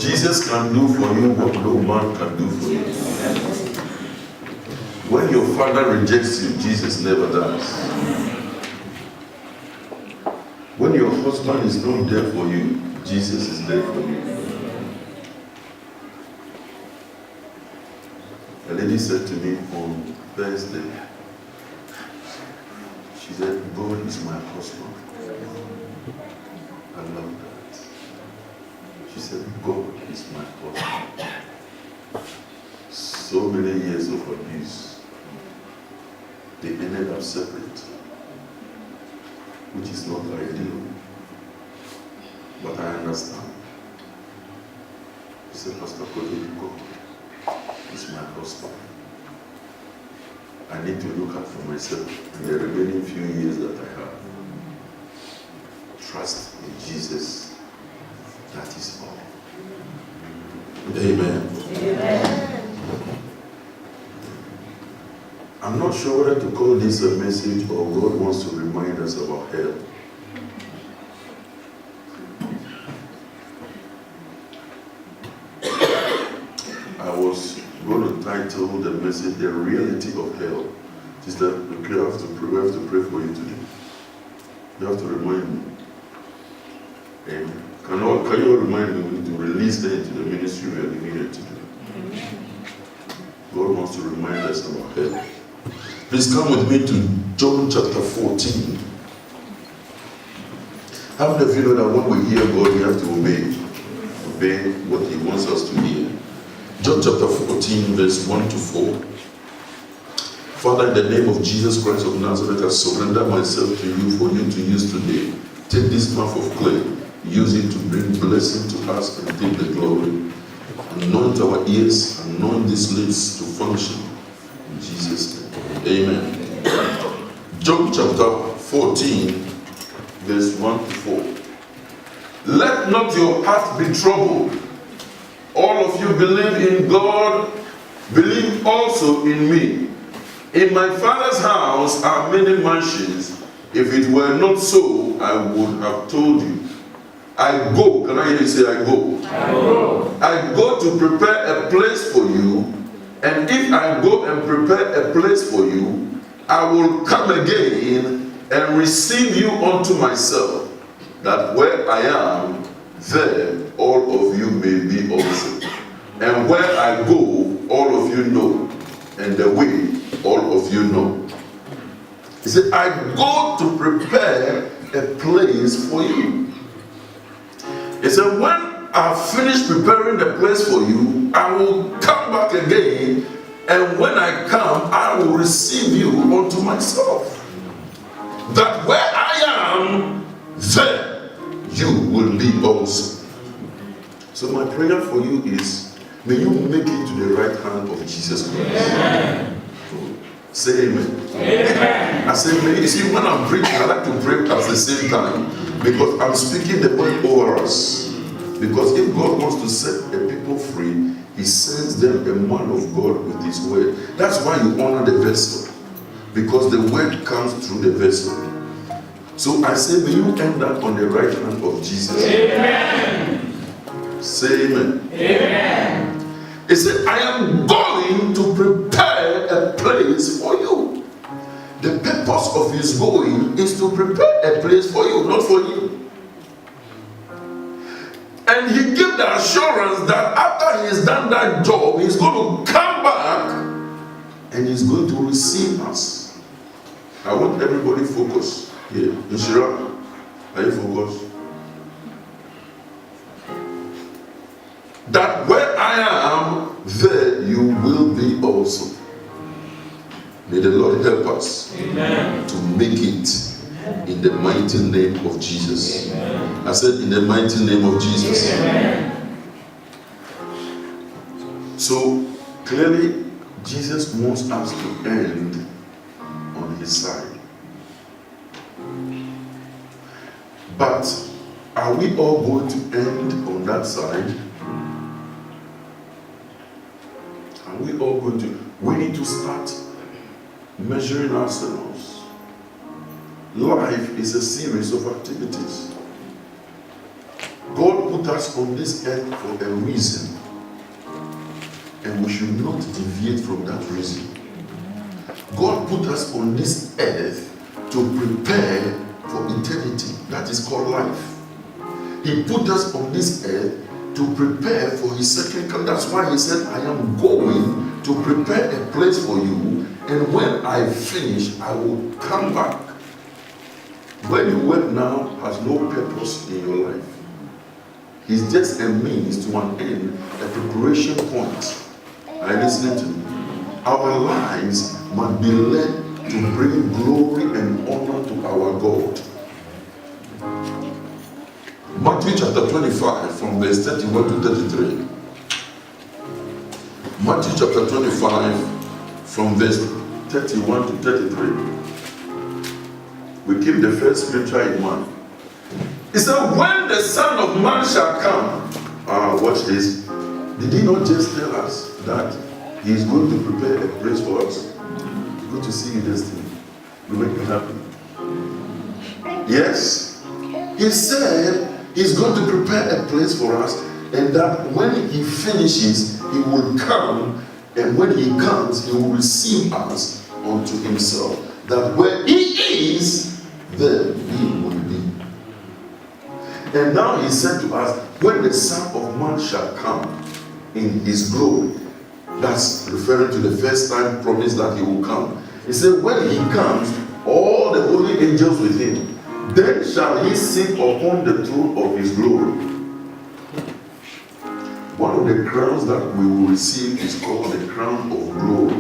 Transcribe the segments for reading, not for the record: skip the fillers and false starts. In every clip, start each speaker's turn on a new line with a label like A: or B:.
A: Jesus can do for you what no man can do for you. When your father rejects you, Jesus never does. When your husband is not there for you, Jesus is there for you. A lady said to me on Thursday, she said, God is my husband. I love that. She said, God is my husband. So many years of abuse, they ended up separate, which is not ideal. But I understand. She said, Pastor Kodo, God is my husband. I need to look out for myself in the remaining few years that I have. Trust in Jesus. That is all. Amen. Amen. I'm not sure whether to call this a message or God wants to remind us about hell. I was going to title the message, The Reality of Hell. Sister, we have to pray for you today. You have to remind me. Amen. Can you all remind me to release them into the ministry we are giving here today? God wants to remind us about hell. Please come with me to John chapter 14. How many of you know that when we hear God, we have to obey? Obey what He wants us to hear. John chapter 14, verse 1 to 4. Father, in the name of Jesus Christ of Nazareth, I surrender myself to you for you to use today. Take this mouth of clay, use it to bring blessing to us and take the glory. Anoint our ears, anoint these lips to function. In Jesus' name. Amen. John chapter 14, verse 1 to 4. Let not your heart be troubled. All of you believe in God, believe also in me. In my Father's house are many mansions. If it were not so, I would have told you. I go. Can I hear you say I go? I go. I go to prepare a place for you. And if I go and prepare a place for you, I will come again and receive you unto myself, that where I am, there all of you may be also. And where I go, all of you know, and the way, all of you know. He said, I go to prepare a place for you. He said, when I finish preparing the place for you, I will come back again, and when I come, I will receive you unto myself. That where I am, there you will be also. So my prayer for you is, may you make it to the right hand of Jesus Christ. Amen. Say amen. Amen. I say, may you see, when I'm preaching, I like to pray at the same time, because I'm speaking the word over us. Because if God wants to set a people free, He sends them a man of God with His word. That's why you honor the vessel. Because the word comes through the vessel. So I say, may you end up on the right hand of Jesus. Amen. Say amen. Amen. He said, I am going to prepare a place for you. The purpose of His going is to prepare a place for you, not for you. And He gave the assurance that after He has done that job, He's going to come back and He's going to receive us. I want everybody focused here. Inshira, are you focused? That where I am, there you will be also. May the Lord help us. Amen. To make it in the mighty name of Jesus. Amen. I said in the mighty name of Jesus. Amen. So clearly Jesus wants us to end on His side. But are we all going to end on that side? Are we all going to? We need to start measuring ourselves. Life is a series of activities. God put us on this earth for a reason, and we should not deviate from that reason. God put us on this earth to prepare for eternity. That is called life. He put us on this earth to prepare for his second coming. That's why he said, I am going to prepare a place for you, and when I finish, I will come back. When you work now has no purpose in your life. It's just a means to an end, a preparation point. Are you listening to me? Our lives must be led to bring glory and honor to our God. Matthew chapter 25 from verse 31 to 33. Matthew chapter 25 from verse 31 to 33. We keep the first scripture in mind. It said, when the Son of Man shall come, watch this. Did he not just tell us that he is going to prepare a place for us? Good to see you this thing. You make me happy. Yes. He said he's going to prepare a place for us, and that when he finishes, he will come, and when he comes, he will receive us unto himself. That where he is, there we will be. And now he said to us, when the Son of Man shall come in his glory, that's referring to the first time promise that he will come. He said, when he comes, all the holy angels with him, then shall he sit upon the throne of his glory. One of the crowns that we will receive is called the crown of glory.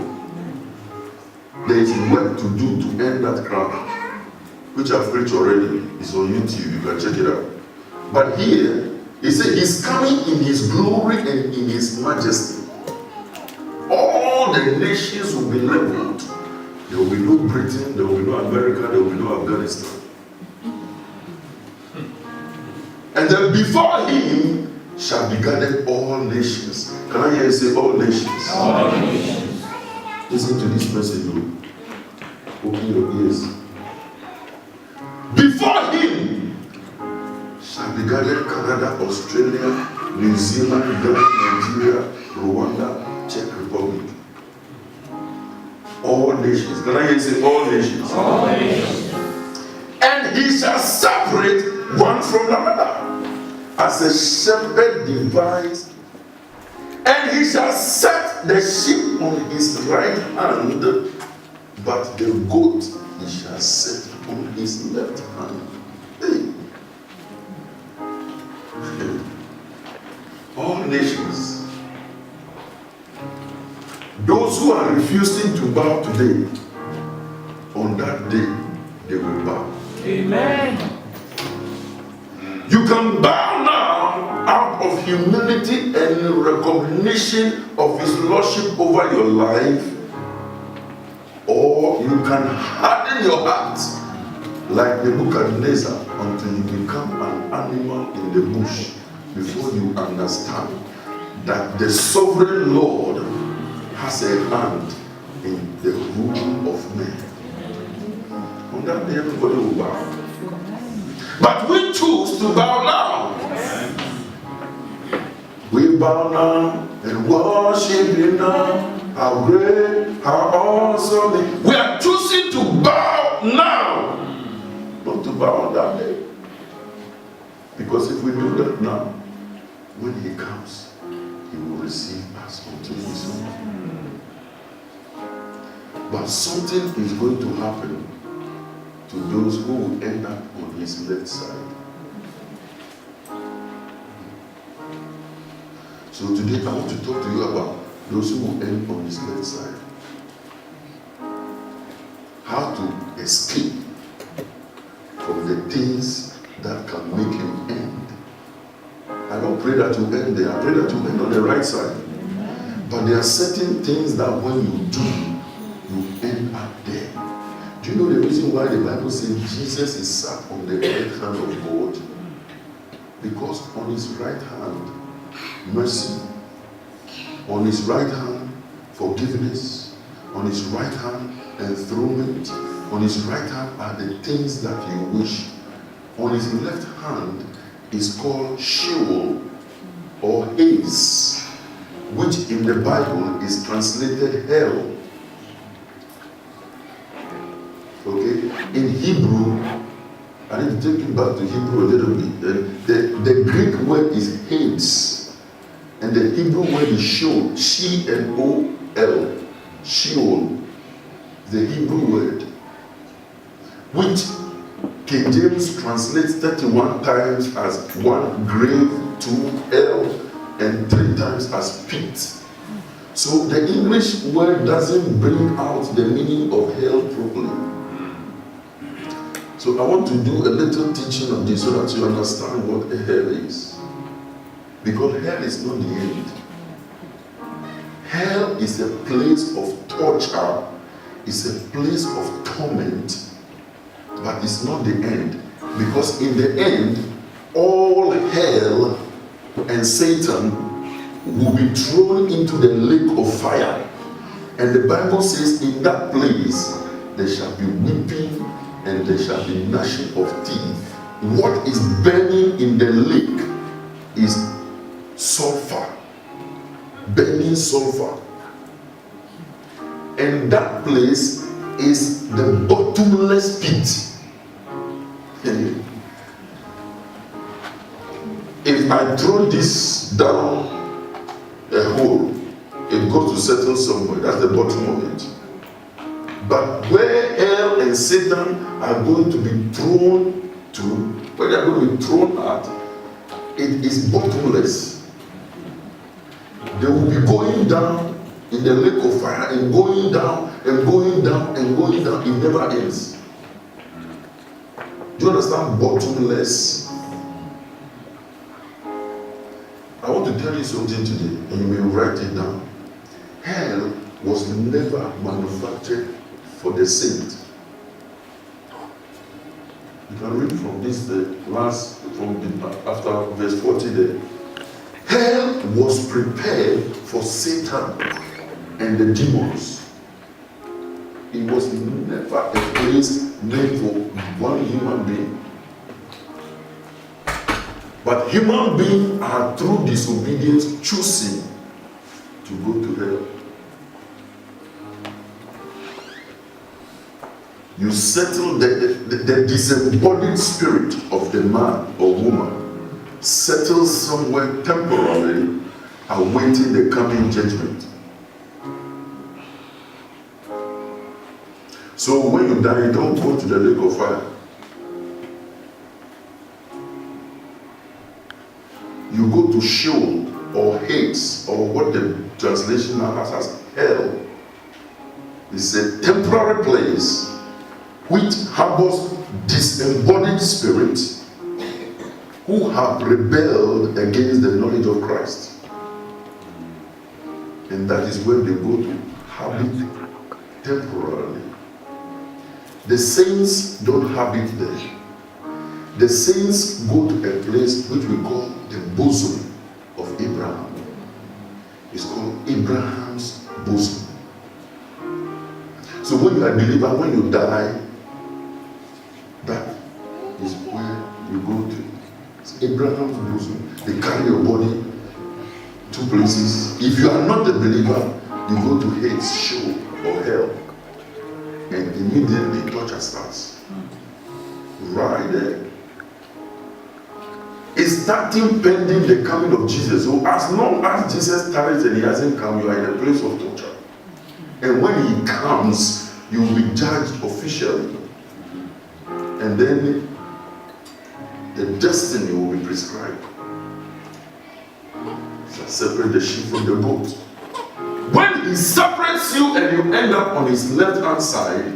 A: There is work to do to earn that crown, which I've preached already. It's on YouTube, you can check it out. But here, he said he's coming in his glory and in his majesty. All the nations will be leveled. There will be no Britain, there will be no America, there will be no Afghanistan. And then before him shall be gathered all nations. Can I hear you say all nations? All nations. Listen to this message, Lord. Open your ears. Before him shall be gathered Canada, Australia, New Zealand, Ghana, Nigeria, Rwanda, Czech Republic. All nations. Can I hear you say all nations? All nations. And he shall separate one from another, as a shepherd divides, and he shall set the sheep on his right hand, but the goat he shall set on his left hand. Hey. All nations. Those who are refusing to bow today, on that day, they will bow. Amen. You can bow now out of humility and recognition of his lordship over your life, or you can harden your heart like Nebuchadnezzar until you become an animal in the bush before you understand that the sovereign Lord has a hand in the rule of men. On that day, everybody will bow. But we choose to bow now. We bow now and worship him now. How great, how awesome. We are choosing to bow now, not to bow on that day. Because if we do that now, when he comes, he will receive us unto himself. But something is going to happen to those who will end up on his left side. So today I want to talk to you about those who will end on his left side. How to escape from the things that can make you end. I don't pray that you end there. I pray that you end on the right side. But there are certain things that when you do, you end up there. Do you know the reason why the Bible says Jesus is sat on the right hand of God? Because on his right hand, mercy. On his right hand, forgiveness. On his right hand, enthronement. On his right hand are the things that you wish. On his left hand is called Sheol or Hades, which in the Bible is translated hell. Okay? In Hebrew, I need to take you back to Hebrew a little bit. The Greek word is Hades, and the Hebrew word is Sheol, Sheol, Sheol, the Hebrew word, which King James translates 31 times as one grave, 2 hell, and 3 times as pit. So the English word doesn't bring out the meaning of hell properly. So I want to do a little teaching on this so that you understand what a hell is. Because hell is not the end. Hell is a place of torture, it's a place of torment, but it's not the end. Because in the end, all hell and Satan will be thrown into the lake of fire. And the Bible says in that place, there shall be weeping and there shall be gnashing of teeth. What is burning in the lake is sulfur, burning sulfur. And that place is the bottomless pit. If I throw this down a hole, it goes to settle somewhere. That's the bottom of it. But where hell and Satan are going to be thrown to, where they are going to be thrown at, it is bottomless. They will be going down in the lake of fire and going down and going down and going down. It never ends. Do you understand? Bottomless. I want to tell you something today, and you may write it down. Hell was never manufactured for the saint. You can read from this, after verse 40 there. Hell was prepared for Satan and the demons. It was never a place made for one human being. But human beings are through disobedience choosing to go to hell. You settle the disembodied spirit of the man or woman, settles somewhere temporarily, awaiting the coming judgment. So when you die, you don't go to the lake of fire. You go to Sheol or Hades, or what the translation now has as hell. It's a temporary place which harbors disembodied spirits who have rebelled against the knowledge of Christ. And that is where they go to habit temporarily. The saints don't habit there. The saints go to a place which we call the bosom of Abraham. It's called Abraham's bosom. So when you are a believer, when you die, that is where you go to. It's Abraham's bosom. They carry your body to places. If you are not a believer, you go to Hades, Sheol, or hell. And immediately torture starts. Right there. It's starting pending the coming of Jesus. So as long as Jesus tarries and he hasn't come, you are in a place of torture. And when he comes, you will be judged officially. And then the destiny will be prescribed. So separate the sheep from the goat. When he separates you and you end up on his left hand side,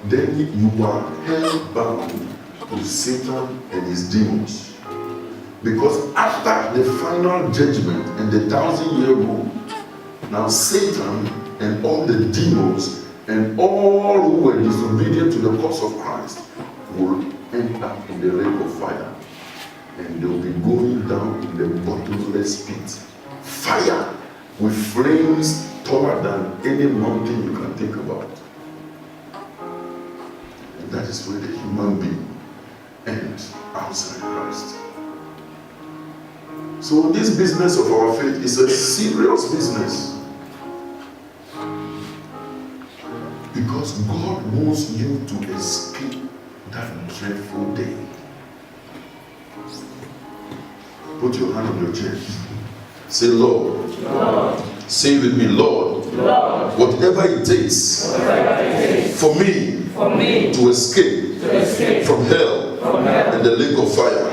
A: then you are held bound to Satan and his demons. Because after the final judgment and the 1,000-year rule, now Satan and all the demons and all who were disobedient to the cause of Christ will end up in the lake of fire. And they will be going down in the bottomless pit. Fire with flames taller than any mountain you can think about. And that is where the human being ends outside Christ. So this business of our faith is a serious business. Because God wants you to escape that dreadful day. Put your hand on your chest. Say, Lord. Lord. Say with me, Lord. Lord. Whatever it takes, for me to escape from hell and the lake of fire,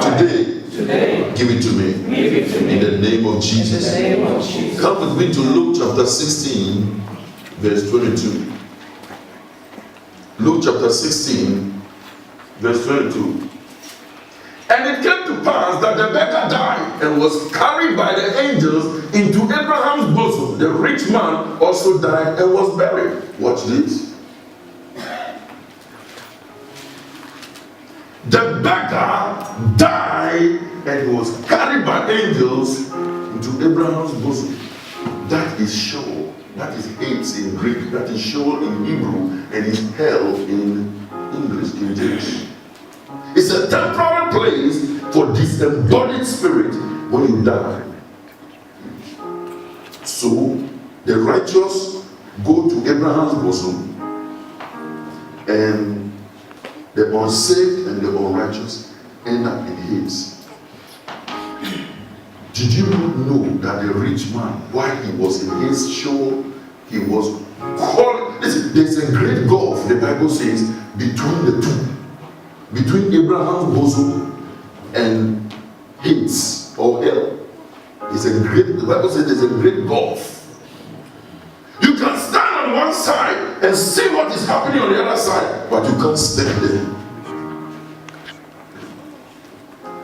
A: today, give it to me. In the name of Jesus. Come with me to Luke chapter 16, verse 22. Luke chapter 16, verse 22. And it came to pass that the beggar died and was carried by the angels into Abraham's bosom. The rich man also died and was buried. Watch this. The beggar died and was carried by angels into Abraham's bosom. That is Sheol. That is Hades in Greek. That is Sheol in Hebrew. And is hell in English, King James. It's a temporary place for disembodied spirit when you die. So the righteous go to Abraham's bosom, and the unsaved and the unrighteous end up in Hades. Did you not know that the rich man, while he was in his show, he was called? Listen, there's a great gulf, the Bible says, between the two. Between Abraham's bosom and Hades or hell. The Bible says there's a great gulf. You can stand on one side and see what is happening on the other side, but you can't stand there.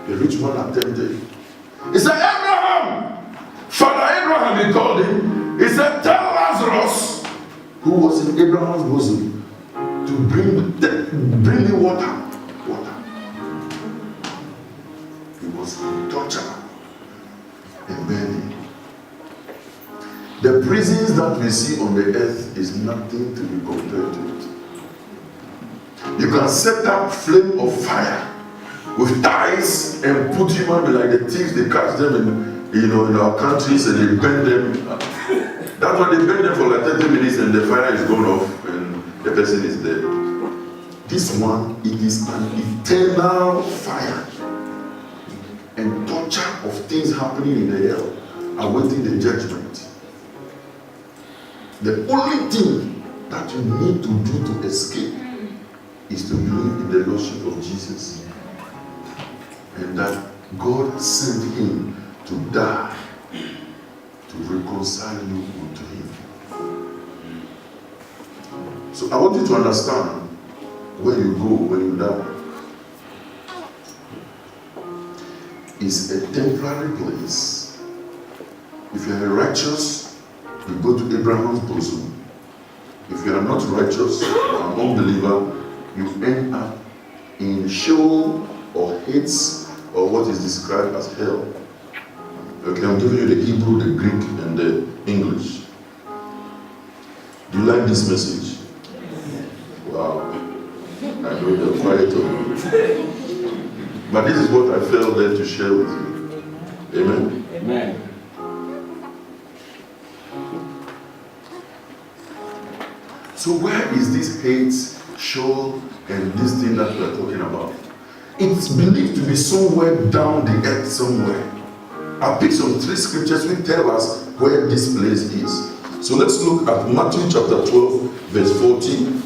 A: The rich man attempted. He said, Abraham! Father Abraham, he called him. He said, tell Lazarus, who was in Abraham's bosom, to bring me water. He was tortured and burning. The prisons that we see on the earth is nothing to be compared to it. You can set up flame of fire with ties and put human like the thieves. They catch them in our countries and they burn them. That's why they burn them for like 30 minutes and the fire is gone off and the person is dead. This one, it is an eternal fire and torture of things happening in the hell, awaiting the judgment. The only thing that you need to do to escape is to believe in the Lordship of Jesus, and that God sent him to die to reconcile you unto him. So I want you to understand, where you go when you die is a temporary place. If you are righteous, you go to Abraham's bosom. If you are not righteous, you are an unbeliever, you end up in Sheol or Hades or what is described as hell. Okay, I'm giving you the Hebrew, the Greek, and the English. Do you like this message? Wow. I know you're quiet on me. But this is what I felt led to share with you. Amen?
B: Amen.
A: So where is this hate, Sheol, and this thing that we are talking about? It's believed to be somewhere down the earth somewhere. I picked some 3 scriptures which tell us where this place is. So let's look at Matthew chapter 12, verse 14.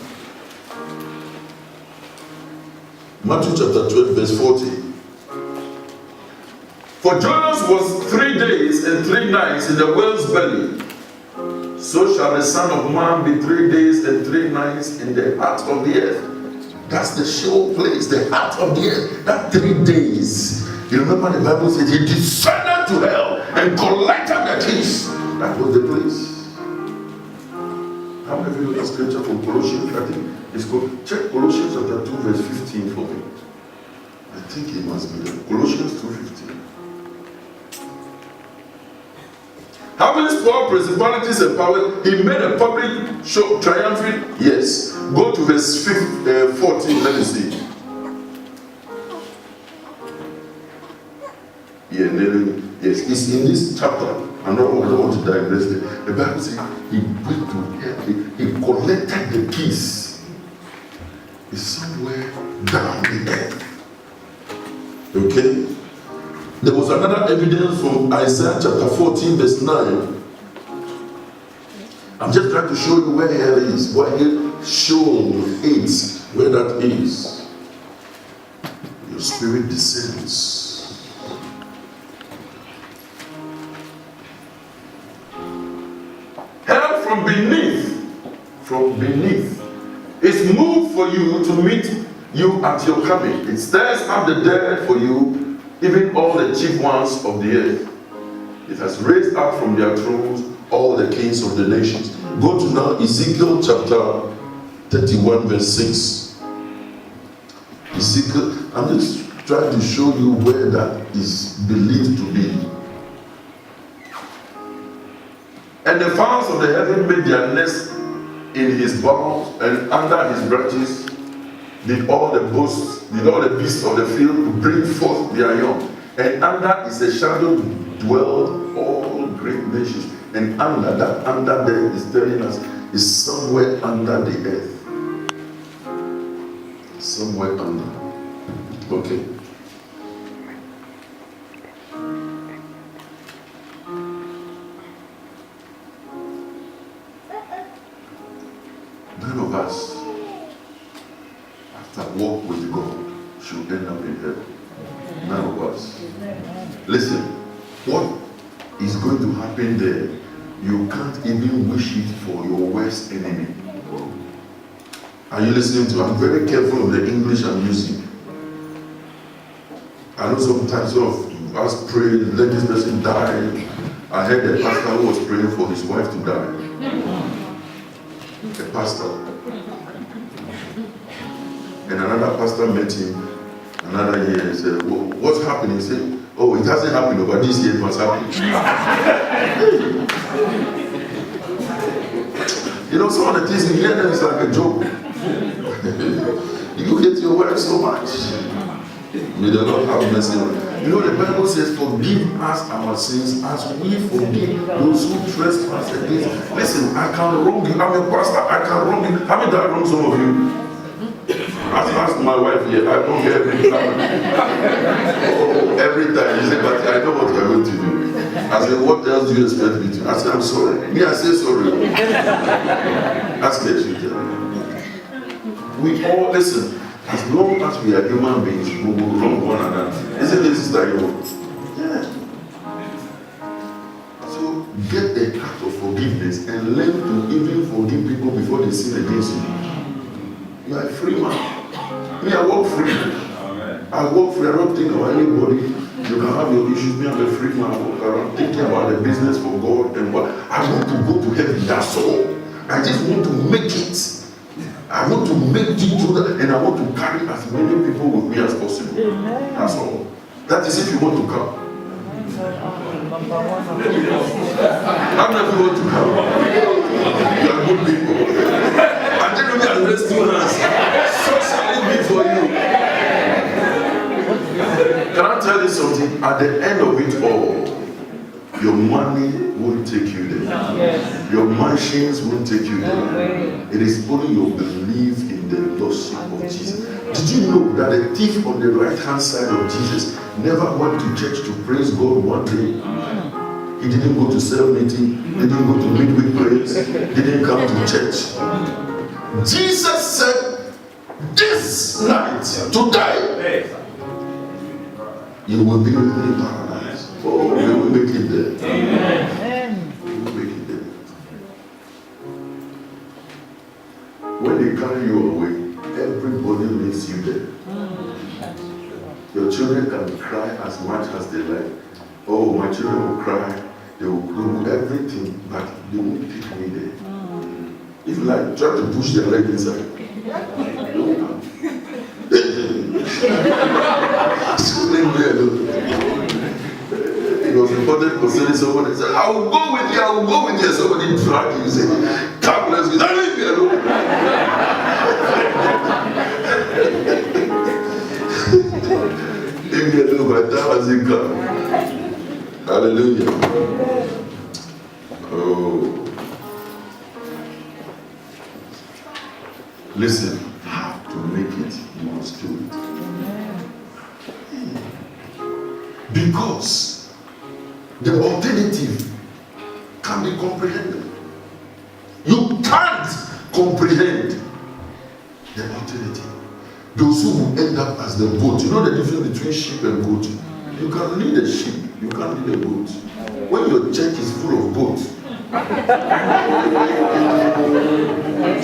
A: Matthew chapter 12, verse 14. For Jonas was 3 days and 3 nights in the whale's belly. So shall the Son of Man be 3 days and 3 nights in the heart of the earth. That's the Sheol place, the heart of the earth. That 3 days. You remember the Bible says he descended to hell and collected the keys. That was the place. How many of you know the scripture from Colossians? I think it's called, check Colossians chapter 2 verse 15 for me. I think it must be there. Colossians 2:15. Having spoiled principalities and powers, he made a public show triumphant. Yes. Go to verse 14, let me see. Yeah, yes, it's in this chapter. I don't want to digress there. The Bible says he went to heaven, he collected the keys. It's somewhere down in there. Okay? There was another evidence from Isaiah chapter 14, verse 9. I'm just trying to show you where hell is, where it shows where that is. Your spirit descends. Hell from beneath, is moved for you to meet you at your coming. It stirs up the dead for you, even all the chief ones of the earth. It has raised up from their thrones all the kings of the nations. Go to now Ezekiel chapter 31 verse 6. Ezekiel, I'm just trying to show you where that is believed to be. And the fowls of the heaven made their nest in his boughs, and under his branches did all the beasts of the field to bring forth their young. And under his shadow dwell all great nations. And under there is telling us is somewhere under the earth. Somewhere under. Okay. None of us, after walk with God, should end up in heaven. None of us. Listen, what is going to happen there? You can't even wish it for your worst enemy. Are you listening to? I'm very careful of the English I'm using. I know sometimes of us pray, let this person die. I heard a pastor who was praying for his wife to die. A pastor. And another pastor met him another year and said, well, what's happening? He said, oh, it hasn't happened, but this year it must happen. You know, some of the things you hear them is like a joke. You hate your wife so much. May the Lord have mercy on you. You know, the Bible says, forgive us our sins as we forgive those who trespass against us. Listen, I can wrong you. I'm a pastor. I can wrong you. Haven't I wronged some of you? Ask my wife here. I don't hear every time. Every time. She said, but I know what you're going to do. I said, what else do you expect me to do? I said, I'm sorry. Me, I say sorry. Ask her, she tell me. We all listen. As long as we are human beings, we will wrong one another. Isn't this Sister Yo? Yeah. So get a heart of forgiveness and learn to even forgive people before they sin against you. You are a free man. Me, I walk free. I walk free. I don't think about anybody. You can have your issues. Me, I'm a free man. I walk around thinking about the business for God and what. I want to go to heaven. That's all. I just want to make it. I want to make it through that, and I want to carry as many people with me as possible. That's all. That is if you want to come. How many people want to come? You are good people. And then we are raised two hands. So shall it be for you. Can I tell you something? At the end of it all, your money won't take you there. Yes. Your mansions won't take you there. It is only your belief in the Lordship of Jesus. Did you know that the thief on the right hand side of Jesus never went to church to praise God one day? He didn't go to cell meeting, didn't go to midweek prayers, didn't come to church. Jesus said, this night, today, you will be with me in paradise. Oh, we will make it there. Amen. We will make it there. When they carry you away, everybody leaves you there. Your children can cry as much as they like. Oh, my children will cry. They will do everything, but they won't pick me there. If like try to push their leg inside. It was important concerning somebody said, I will go with you, I will go with you. Somebody dragged you and said, come, let's go. Leave me alone. Leave me alone, my time hasn't come. Hallelujah. Oh. Listen, how to make it, you must do it. Because the alternative can be comprehended. You can't comprehend the alternative. Those who will end up as the goat. You know the difference between sheep and goat? You can lead a sheep, you can't lead a goat. When your church is full of goats,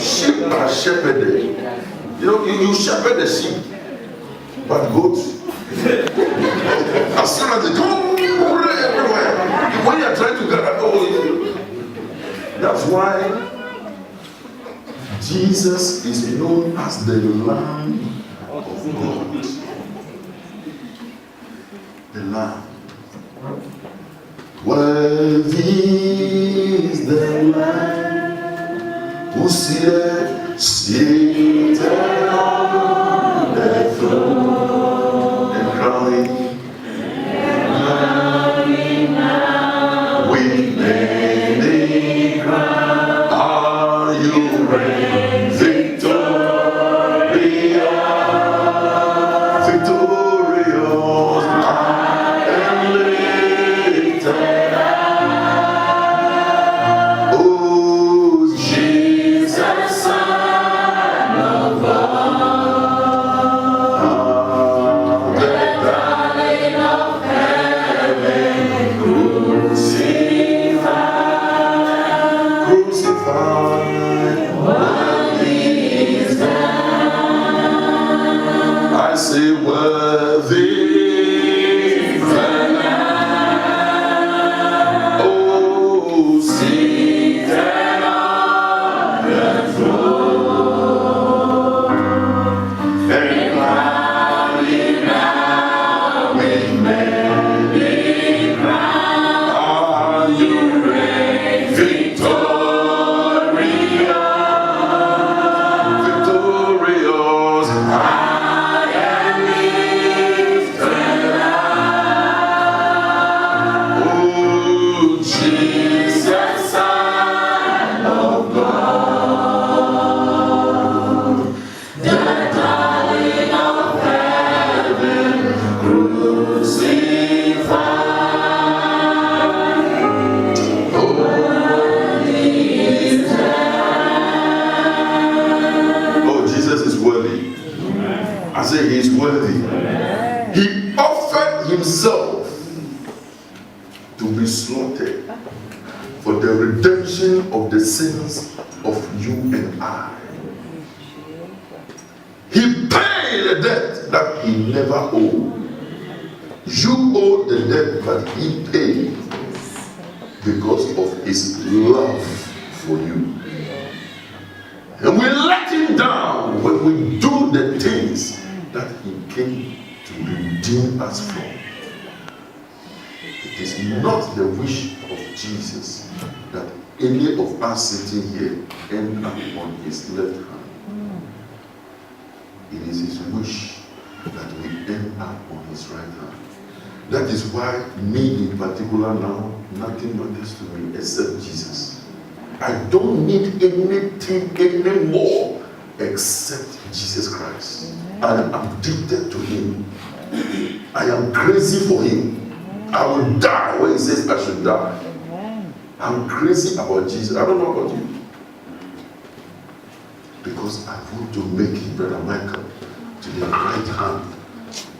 A: sheep are shepherded. You know, you shepherd the sheep, but goats, as soon as they go everywhere, when you are trying to gather, that's why Jesus is known as the Lamb of God. The Lamb. Worthy is the Lamb who seated on the throne and crowning with many crowns. Are you reign victorious, victorious, high and lifted up? Oh, Jesus, Son of God, the darling of heaven, crucified, crucified. Worthy is the Lamb. I say worthy is the Lamb. Oh, seated on the throne and crowning now with many crowns. Are you reign victorious, victorious, high and lifted up? Oh, Jesus, Son of God, the darling of heaven, crucified. Oh, oh, Jesus is worthy. I say he is worthy. He offered himself to be slaughtered for the redemption of the sins of you and I. He paid a debt that he never owed. You owe the debt, but he paid because of his love for you. And we let him down when we do the things that he came to redeem us from. It is not the wish of Jesus that any of us sitting here end up on his left hand. It is his wish that we end up on his right hand. That is why me in particular now, nothing matters to me except Jesus. I don't need anything anymore except Jesus Christ. I am addicted to him. I am crazy for him. I will die when he says I should die. I'm crazy about Jesus. I don't know about you. Because I want to make him, Brother Michael, to the right hand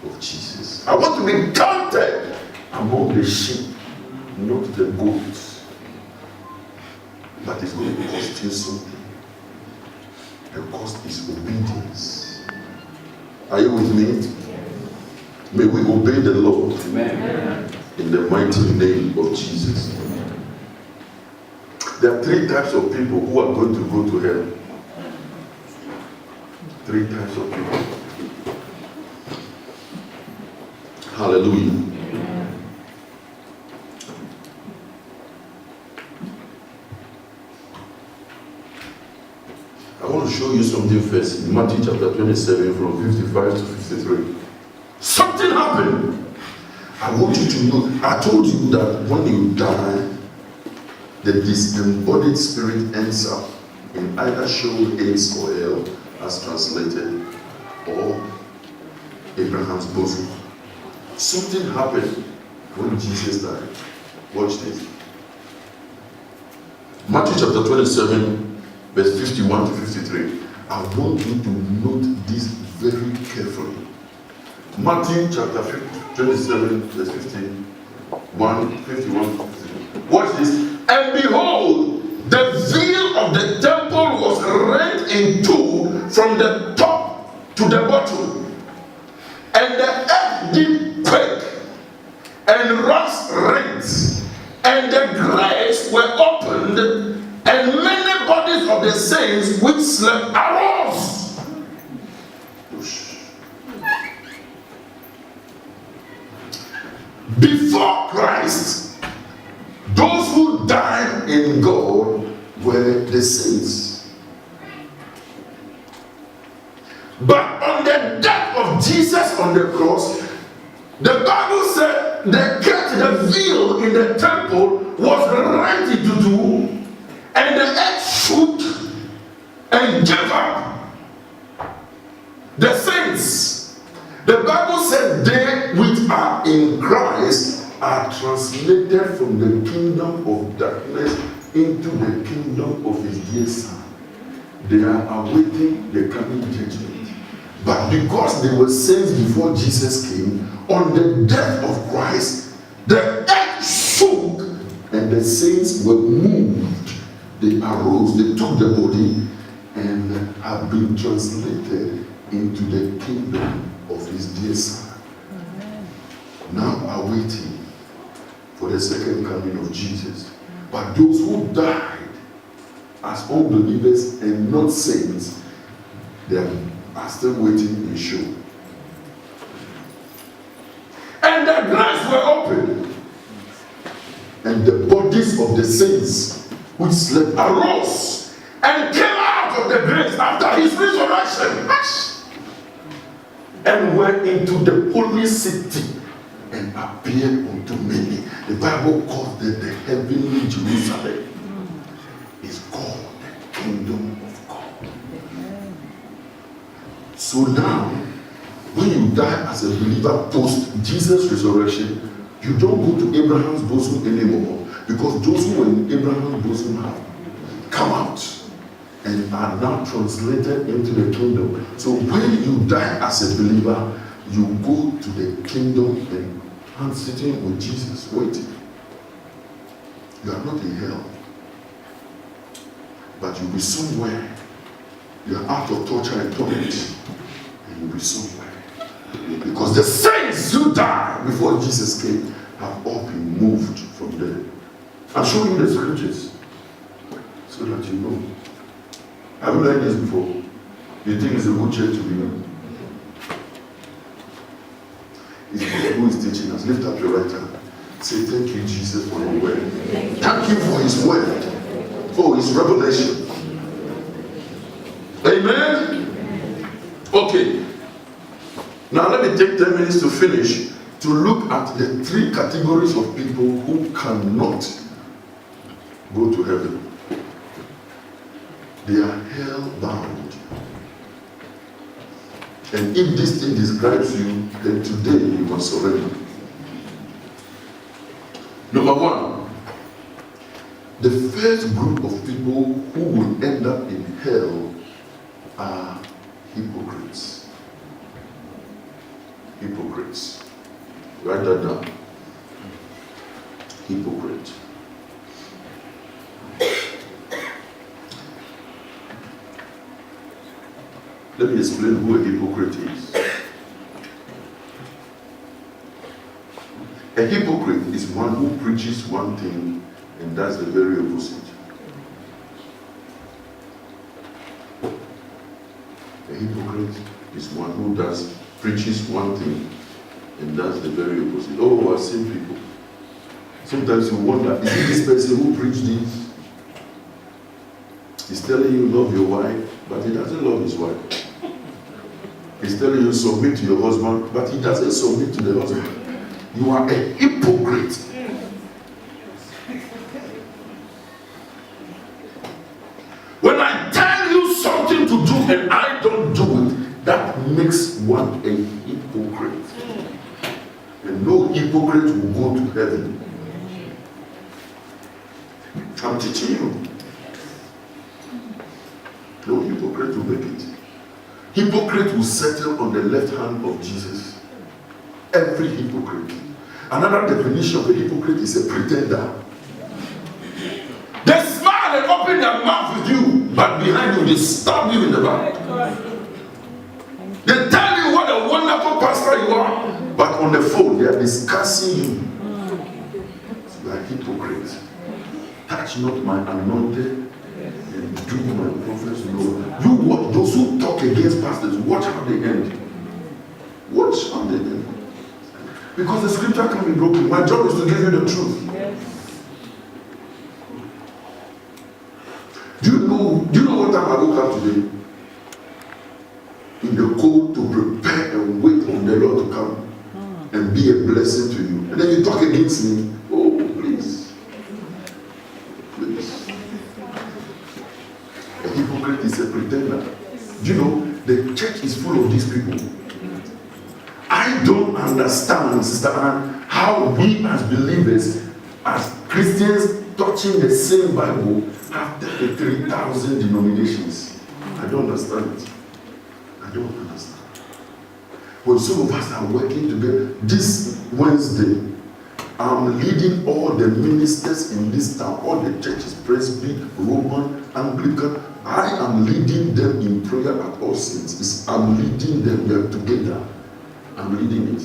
A: of Jesus. I want to be counted among the sheep, not the goats. But it's going to cost you something. The cost is obedience. Are you with me? May we obey the Lord. Amen. In the mighty name of Jesus. There are 3 types of people who are going to go to hell. 3 types of people. Hallelujah. I want to show you something first. In Matthew chapter 27 from 55 to 53. Something happened. I want you to know, I told you that when you die, the disembodied spirit ends up in either Sheol, Hades, or hell, as translated, or Abraham's bosom. Something happened when Jesus died. Watch this. Matthew chapter 27, verse 51 to 53. I want you to note this very carefully. Matthew chapter 27, verse 51 to 53. Watch this. And behold, the veil of the temple was rent in two from the top to the bottom. And the earth did quake, and rocks rent, and the graves were opened, and many bodies of the saints which slept arose. Before Christ, those who died in God were the saints. But on the death of Jesus on the cross, the Bible said the veil in the temple was rent into two, and the earth shook and gave up the saints. The Bible said they which are in Christ are translated from the kingdom of darkness into the kingdom of his dear Son. They are awaiting the coming judgment. But because they were saints before Jesus came, on the death of Christ, the earth shook and the saints were moved. They arose, they took the body and have been translated into the kingdom of his dear Son. Now awaiting for the second coming of Jesus. But those who died as unbelievers and not saints, they are still waiting in Sheol. And the graves were opened, and the bodies of the saints which slept arose and came out of the graves after his resurrection, and went into the holy city and appeared unto many. The Bible calls it the heavenly Jerusalem. It's called the kingdom of God. So now, when you die as a believer post Jesus' resurrection, you don't go to Abraham's bosom anymore, because those who were in Abraham's bosom have come out and are now translated into the kingdom. So when you die as a believer, you go to the kingdom and sitting with Jesus, waiting. You are not in hell, but you'll be somewhere. You are out of torture and torment, and you'll be somewhere. Because the saints who died before Jesus came have all been moved from there. I'm showing you the scriptures so that you know. Have you learned this before? You think it's a good church to be in? It's God who is teaching us. Lift up your right hand. Say, thank you, Jesus, for your word. Thank you for his word, for his revelation. Amen? Okay. Now let me take 10 minutes to finish, to look at the three categories of people who cannot go to heaven. They are hell-bound. And if this thing describes you, then today you must surrender. Number one, the first group of people who will end up in hell are hypocrites. Hypocrites. Write that down. Hypocrite. Let me explain who a hypocrite is. A hypocrite is one who preaches one thing and does the very opposite. A hypocrite is one who preaches one thing and does the very opposite. Oh, I've seen people. Sometimes you wonder, is it this person who preached this? He's telling you love your wife, but he doesn't love his wife. He's telling you submit to your husband, but he doesn't submit to the husband. You are a hypocrite. When I tell you something to do and I don't do it, that makes one a hypocrite. And no hypocrite will go to heaven. I'm teaching you. No hypocrite will make it. Hypocrite will settle on the left hand of Jesus. Every hypocrite. Another definition of a hypocrite is a pretender. They smile and open their mouth with you, but behind you they stab you in the back. They tell you what a wonderful pastor you are, but on the phone they are discussing you. You are hypocrites. Touch not my anointed and do my prophets no. You watch those who talk against pastors, watch how they end. Watch how they end. Because the scripture can be broken. My job is to give you the truth. Yes. Do you know what time I woke up today? In the cold to prepare and wait on the Lord to come and be a blessing to you. And then you talk against me. Oh, please. Please. A hypocrite is a pretender. Do you know, the church is full of these people. I don't understand, Sister Anne, how we as believers, as Christians touching the same Bible, have 33,000 denominations. I don't understand it. I don't understand. When some of us are working together, this Wednesday, I'm leading all the ministers in this town, all the churches, Presby, Roman, Anglican. I am leading them in prayer at all saints. I'm leading them, we are together. I'm leading it.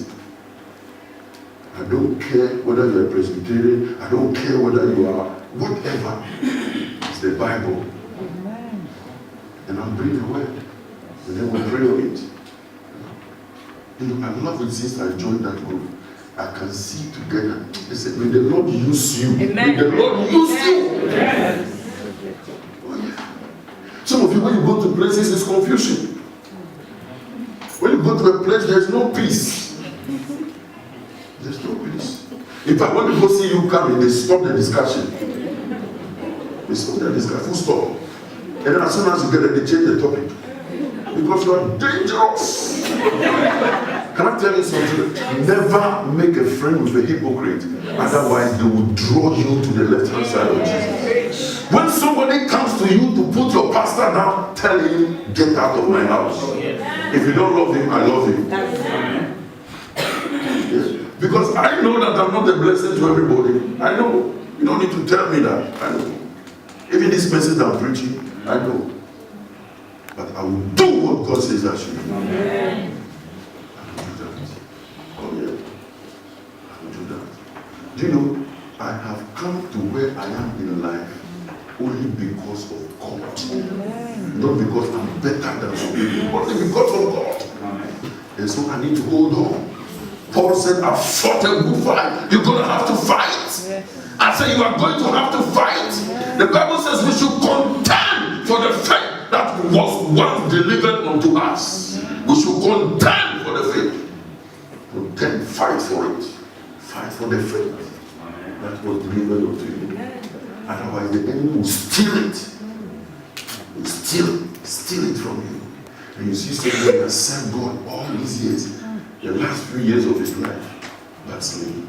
A: I don't care whether you're a Presbyterian, I don't care whether you are whatever. It's the Bible. Amen. And I'm bringing the word. And then we pray on it. You know, I love it since I joined that group. I can see together. They said, may the Lord use you. Amen. May the Lord use you. Yes. Oh, yeah. Some of you, when you go to places, it's confusion. When you go to a place, there's no peace. There's no peace. In fact, when people see you coming, they stop the discussion. They stop the discussion, full stop. And then as soon as you get there, they change the topic. Because you are dangerous. Can I tell you something? Never make a friend with a hypocrite. Otherwise, they will draw you to the left-hand side of Jesus. When somebody comes to you to put your pastor down, tell him, get out of my house. If you don't love him, I love him. Yes. Because I know that I'm not a blessing to everybody. I know. You don't need to tell me that. I know. Even this message I'm preaching, I know. But I will do what God says I should do. Amen. I will do that. Oh yeah. I will do that. Do you know, I have come to where I am in life only because of God. Amen. Not because I'm better than some people, only because of God. Amen. And so I need to hold on. Paul said, I've fought a good fight. You're going to have to fight. Yes. I said, you are going to have to fight. Yes. The Bible says we should contend for the faith that was once delivered unto us. We should contend for the faith. Contend, fight for it. Fight for the faith that was delivered unto you. Otherwise, the enemy will steal it. Will steal it from you. And you see somebody that served God all these years, the last few years of his life, that's me.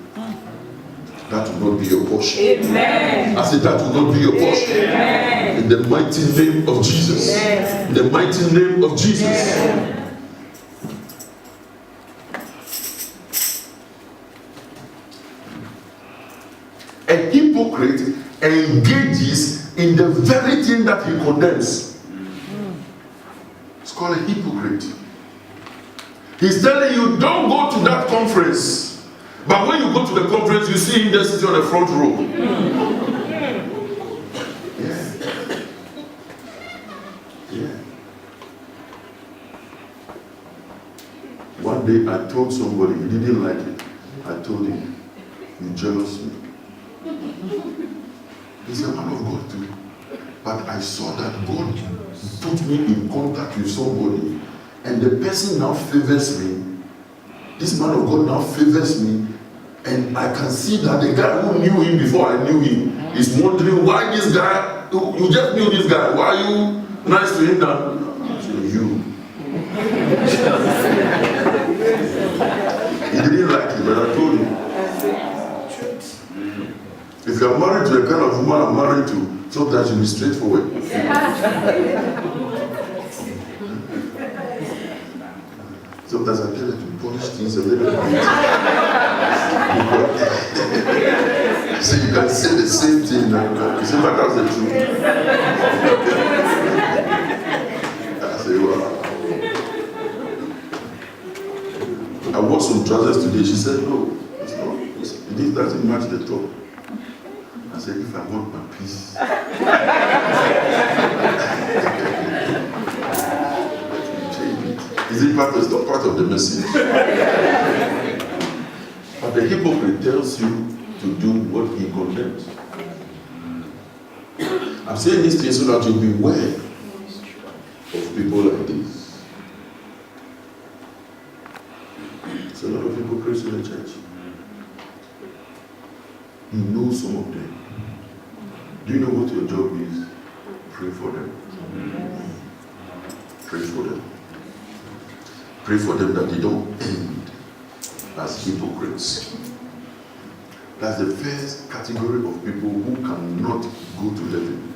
A: That will not be your portion. Amen. I said that will not be your portion. Amen. In the mighty name of Jesus. Amen. In the mighty name of Jesus. Amen. A hypocrite engages in the very thing that he condemns. It's called a hypocrite. He's telling you, don't go to that conference. But when you go to the conference, you see him there sitting on the front row. Yeah. Yeah. One day I told somebody, he didn't like it. I told him, you jealous me. He's a man of God too. But I saw that God put me in contact with somebody, and the person now favors me. This man of God now favors me And I can see that the guy who knew him before I knew him is wondering why this guy, you just knew this guy, why are you nice to him than you? He didn't like it, but I told him. If you are married to a kind of woman I'm married to, sometimes you'll be straightforward. Sometimes I tell her to polish things a little bit. So you can say the same thing now. You say, but that's the truth. I say, wow. I wore some trousers today. She said, no, it's not. It doesn't match the top. I said, if I want my peace. Is it part of, it's not part of the message? But the hypocrite tells you to do what he condemns. I'm saying this thing so that you beware of people like this. There's a lot of hypocrites in the church. You know some of them. Do you know what your job is? Pray for them. Pray for them. Pray for them that they don't end as hypocrites. That's the first category of people who cannot go to heaven.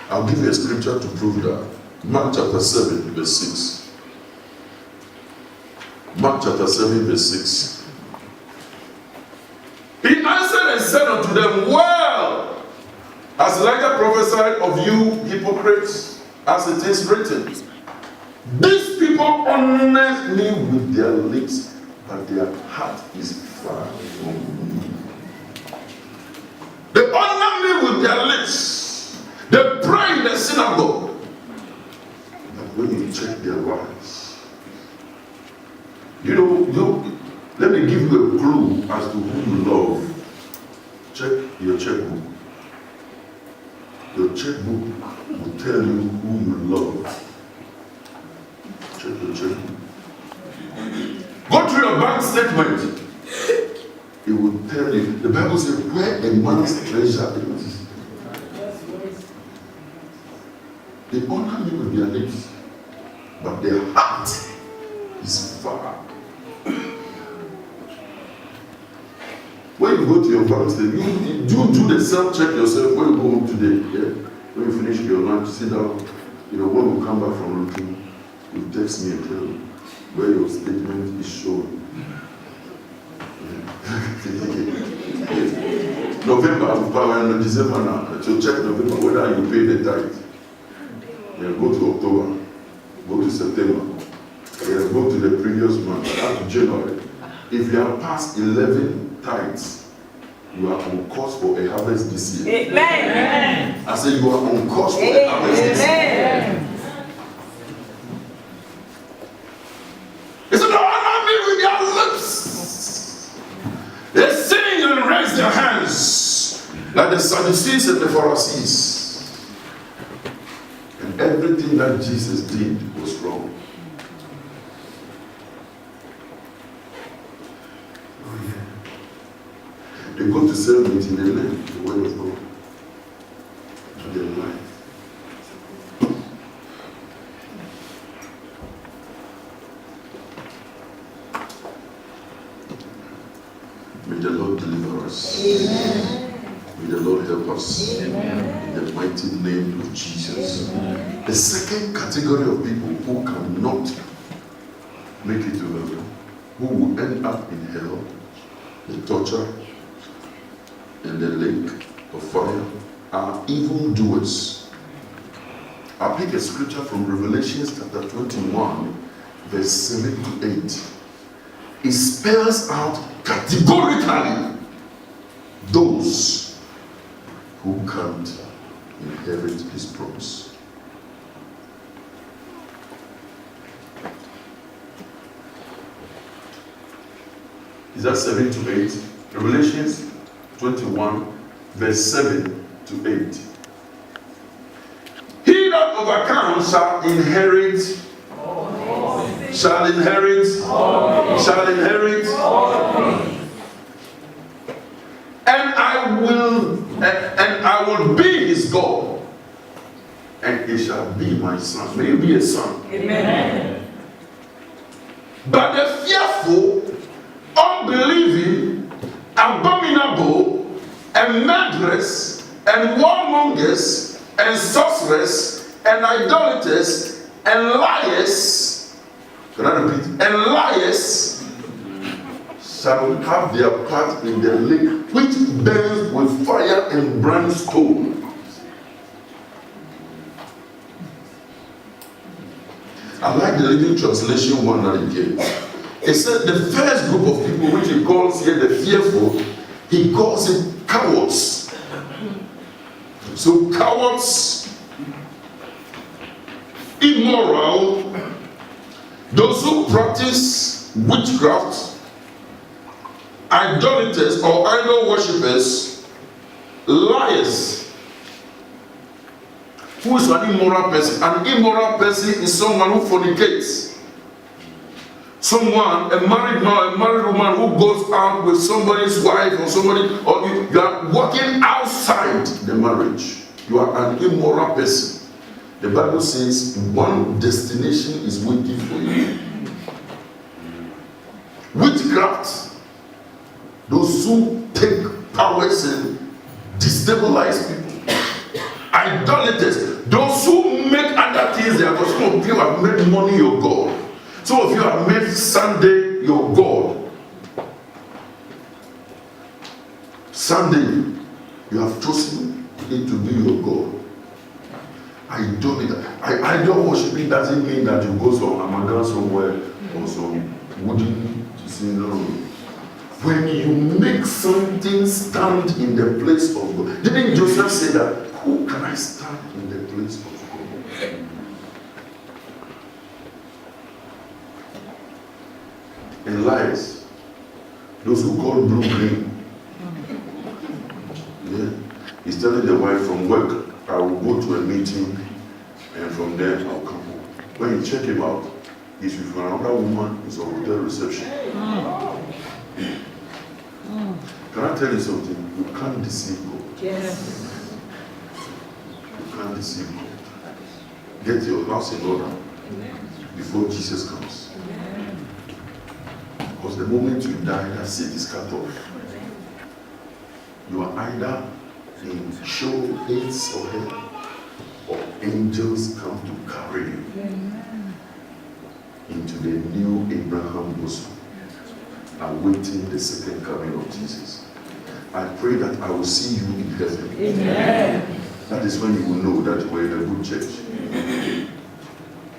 A: I'll give you a scripture to prove that. Mark chapter 7, verse 6. Mark chapter 7, verse 6. He answered and said unto them, well, as Elijah prophesied of you hypocrites, as it is written, these people honor me with their lips, but their heart is far from me. They honor me with their lips. They pray in the synagogue. But when you check their lives, let me give you a clue as to who you love. Check your checkbook. Your checkbook will tell you who you love. Check your checkbook. Go through your bank statement. It will tell you. The Bible says, where a man's treasure is. They honor me with their lips, but their heart is far. When you go to your bank statement, you do the self-check yourself when you go home today. Yeah? When you finish your lunch, sit down. When you come back from routine, you text me and tell me where your statement is shown. November, December now. So check November whether you pay the tithe. Yeah, go to October, go to September, yeah, go to the previous month, up to January. If you have passed 11 tithes, you are on course for a harvest this year. Amen. I say you are on course for a harvest this year. He said, honor me with their lips. They sing and raise their hands like the Sadducees and the Pharisees. And everything that Jesus did was wrong. Oh yeah. They go to sell meat in the land, the word of God, to their life. May the Lord deliver us. Amen. May the Lord help us. Amen. In the mighty name of Jesus. Amen. The second category of people who cannot make it to heaven, who will end up in hell, the torture and the lake of fire, are evildoers. I'll pick a scripture from Revelation chapter 21, verse 7 to 8. It spells out categorically those who can't inherit his promise. Is that 7 to 8? Revelations 21, verse 7 to 8. He that overcomes shall inherit. Shall inherit. Shall inherit. I will be his God, and he shall be my son. May you be a son.
B: Amen.
A: But the fearful, unbelieving, abominable, and murderers, and warmongers, and sorcerers, and idolaters, and liars, can I repeat? And liars shall have their part in the lake which burns with fire and brimstone. I like the Living Translation one that he gave. It said the first group of people, which he calls here the fearful, he calls it cowards. So cowards, immoral, those who practice witchcraft, idolaters or idol worshippers, liars. Who is an immoral person? An immoral person is someone who fornicates. Someone, a married man, a married woman who goes out with somebody's wife or somebody, or you are walking outside the marriage. You are an immoral person. The Bible says one destination is waiting for you. Witchcraft, those who take powers and destabilize people. Idolaters, those who make other things their God. Some of you have made money your God. Some of you have made Sunday your God. Sunday, you have chosen it to be your God. Idol worshiping doesn't mean that you go somewhere somewhere or some wooden no. When you make something stand in the place of God. Didn't Joseph say that? Who can I stand in the place of God? And lies, those who call blue green. Yeah. He's telling the wife from work, I will go to a meeting and from there I'll come home. When you check him out, he's with another woman, he's on hotel reception. Can I tell you something? You can't deceive God.
B: Yes.
A: You can't deceive God. Get your house in order before Jesus comes. Because the moment you die, that seat is cut off. You are either in show hates or hell, or angels come to carry you into the new Abraham bosom, awaiting the second coming of Jesus. I pray that I will see you in heaven. Amen. That is when you will know that you were in a good church.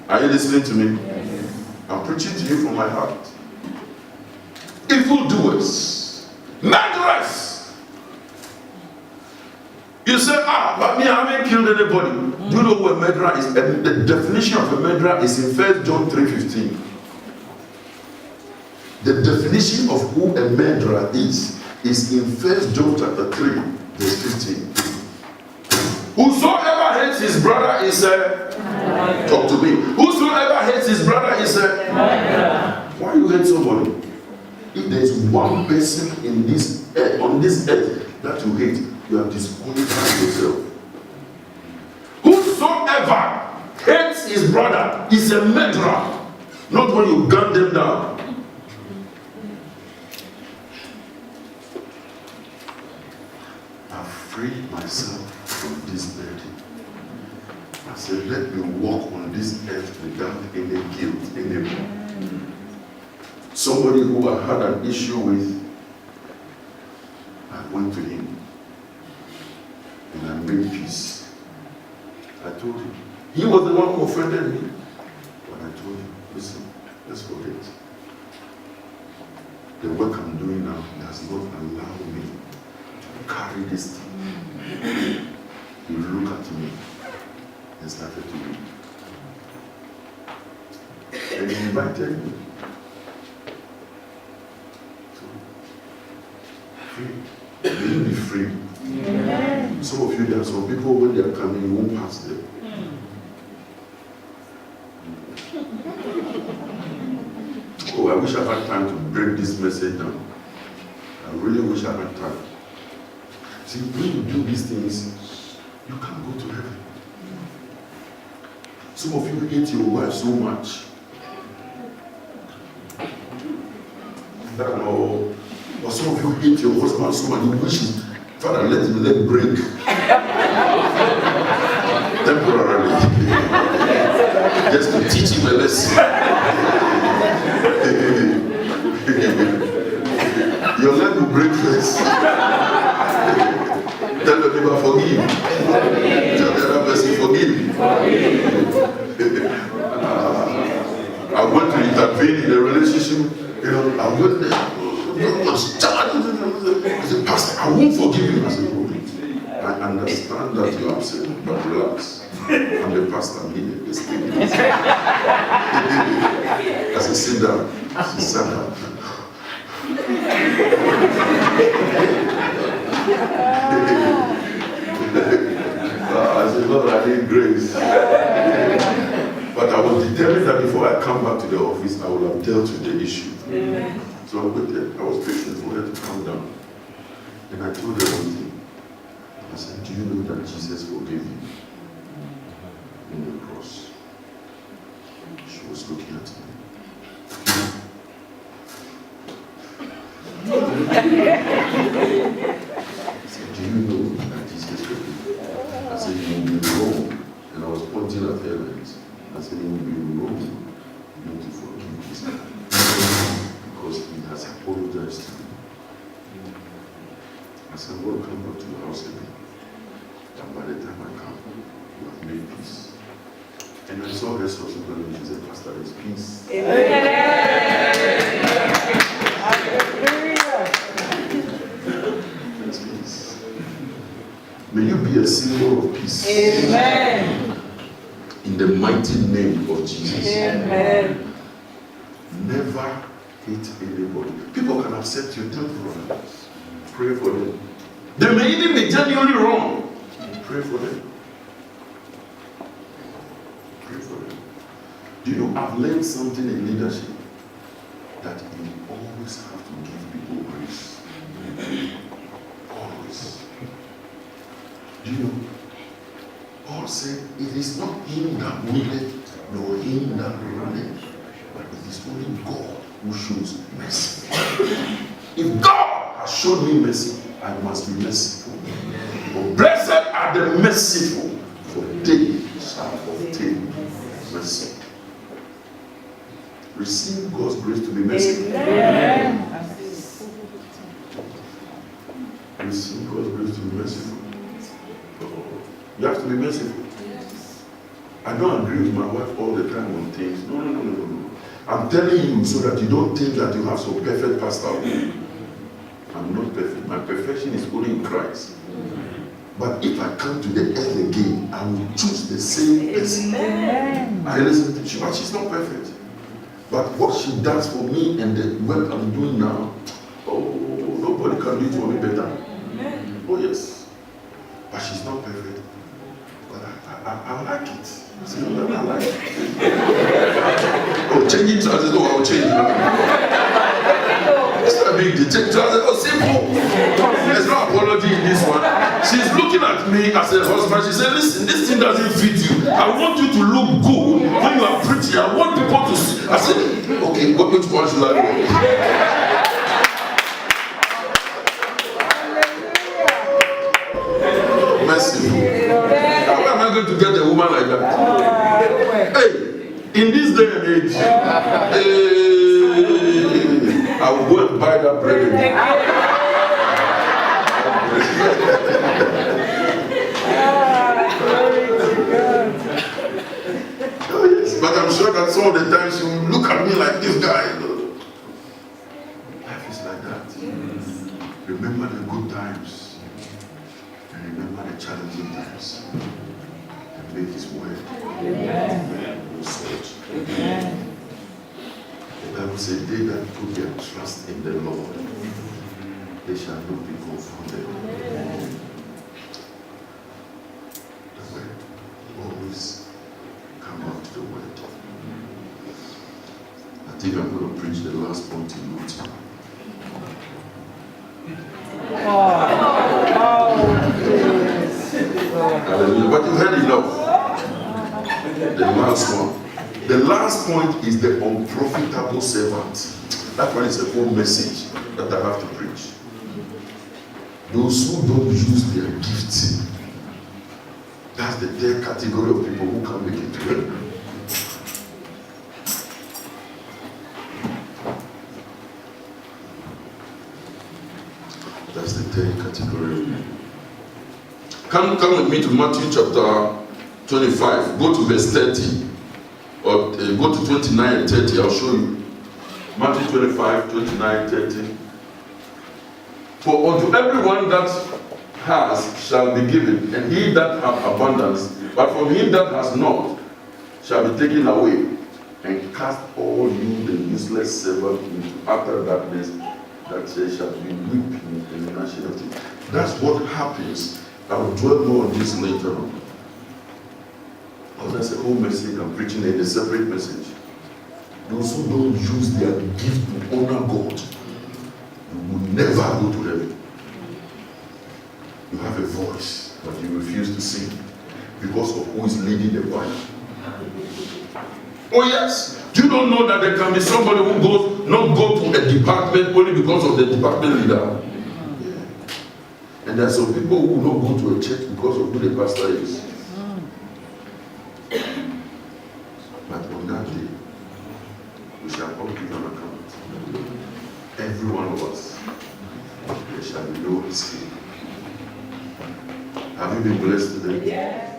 A: Are you listening to me? Yes. I'm preaching to you from my heart. Evildoers, murderers. You say, but me, I haven't killed anybody. Do you know who a murderer is? And the definition of a murderer is in 1 John 3:15. The definition of who a murderer is in 1 John chapter 3, verse 15. Whosoever hates his brother is a talk to me. Whosoever hates his brother is a why you hate somebody? If there is one person in this earth, on this earth that you hate, you have disqualified yourself. Whosoever hates his brother is a murderer. Not when you gun them down. I've freed myself from this burden. I said, let me walk on this earth without any guilt anymore. Somebody who I had an issue with, I went to him and I made peace. I told him. He was the one who offended me. But I told him, listen, let's forget. The work I'm doing now does not allow me to carry this thing. He looked at me and started to weep. And he invited me. Free. May you be free. Amen. Some of you, there are some people when they are coming, you won't pass them. Oh, I wish I had time to break this message down. I really wish I had time. See, when you do these things, you can't go to heaven. Some of you hate your wife so much. Or some of you hate your husband so much. You wish, Father, let him leg break. Temporarily. Just to teach him a lesson. Your leg will break first. Tell the neighbor, forgive. Tell the other person, forgive. I want to intervene in the relationship. I went there. I said, Pastor, I won't forgive you. I said, I understand that you're upset, but relax. I'm the pastor, I'm here. I said, sit down. She sat down. I said, Lord, I need grace. But I was determined that before I come back to the office, I would have dealt with the issue. Amen. So I waited. I was patient for her to calm down. And I told her one thing. I said, do you know that Jesus forgave you on the cross? She was looking at me. I said, do you know that Jesus forgave you? I said, you will be wrong. And I was pointing at her lens. I said, you will be wrong not to forgive this guy. Because he has apologized to me. I said, I'm going to come back to your house again. And by the time I come, you have made peace. And I saw her subsequently, she said, Pastor, there's peace. Amen. There's peace. May you be a symbol of peace. Amen. In the mighty name of Jesus. Amen. Never hate anybody. People can accept you temporarily. Pray for them. They may even be genuinely wrong. Pray for them. Pray for them. Do you know, I've learned something in leadership, that you always have to give people grace. Always. Do you know, Paul said, it is not him that willeth, nor him that runneth, but it is only God who shows mercy. If God has shown me mercy, I must be merciful. For blessed are the merciful, for they shall obtain mercy. Receive God's grace to be merciful. Amen. Receive God's grace to be merciful. You have to be merciful. I don't agree with my wife all the time on things. No. I'm telling you so that you don't think that you have some perfect pastor. I'm not perfect. My perfection is only in Christ. But if I come to the earth again, I will choose the same person. I listen to her, but she's not perfect. But what she does for me and the work I'm doing now, nobody can do it for me better. Oh yes. But she's not perfect. But I like it. See, I like it. Changing trousers, I'll change it. It's not a big deal. Change trousers, simple. There's no apology in this one. She's looking at me as a husband. She said, listen, this thing doesn't fit you. I want you to look good when you are pretty. I want people to see. I said, okay, which one should I wear? Merciful. How am I going to get a woman like that? Hey, in this day and age, I will go and buy that bread. Oh, yes. But I'm sure that some of the times you look at me like this guy. Life is like that. Remember the good times. Remember the challenging times, and make His word. Amen. The Bible says, they that put their trust in the Lord, they shall not be confounded. The word, always come out to the word. I think I'm going to preach the last point in Luke. Hallelujah. But you heard enough. The last one. The last point is the unprofitable servant. That one is a whole message that I have to preach. Those who don't use their gifts. That's the third category of people who can make it to heaven. That's the third category. Come with me to Matthew chapter 25. Go to verse 30. Or go to 29 and 30. I'll show you. Matthew 25, 29, 30. For unto everyone that has shall be given, and he that hath abundance, but from him that has not shall be taken away. And cast all you the useless servant into utter darkness, that there shall be weeping and gnashing of teeth. That's what happens. I will dwell more on this later on. Oh, that's a whole message I'm preaching in a separate message. Those who don't use their gift to honor God, you will never go to heaven. You have a voice, but you refuse to sing because of who is leading the choir. Oh yes, you don't know that there can be somebody who not go to a department only because of the department leader. Yeah. And there are some people who will not go to a church because of who the pastor is. But on that day, we shall all give an account. Every one of us. There shall be no escape. Have you been blessed today? Yeah.